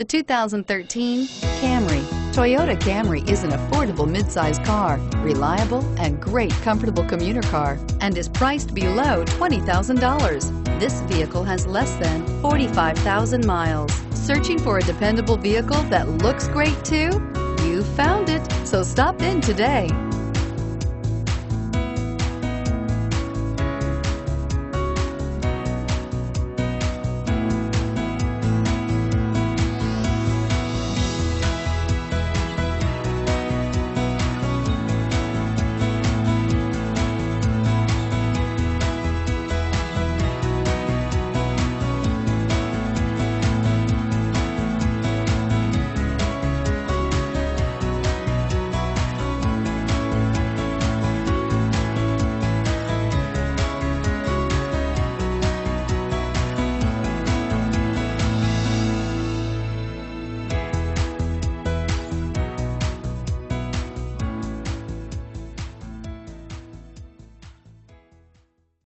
The 2013 Camry. Toyota Camry is an affordable midsize car, reliable and great comfortable commuter car, and is priced below $20,000. This vehicle has less than 45,000 miles. Searching for a dependable vehicle that looks great too? You found it, so stop in today.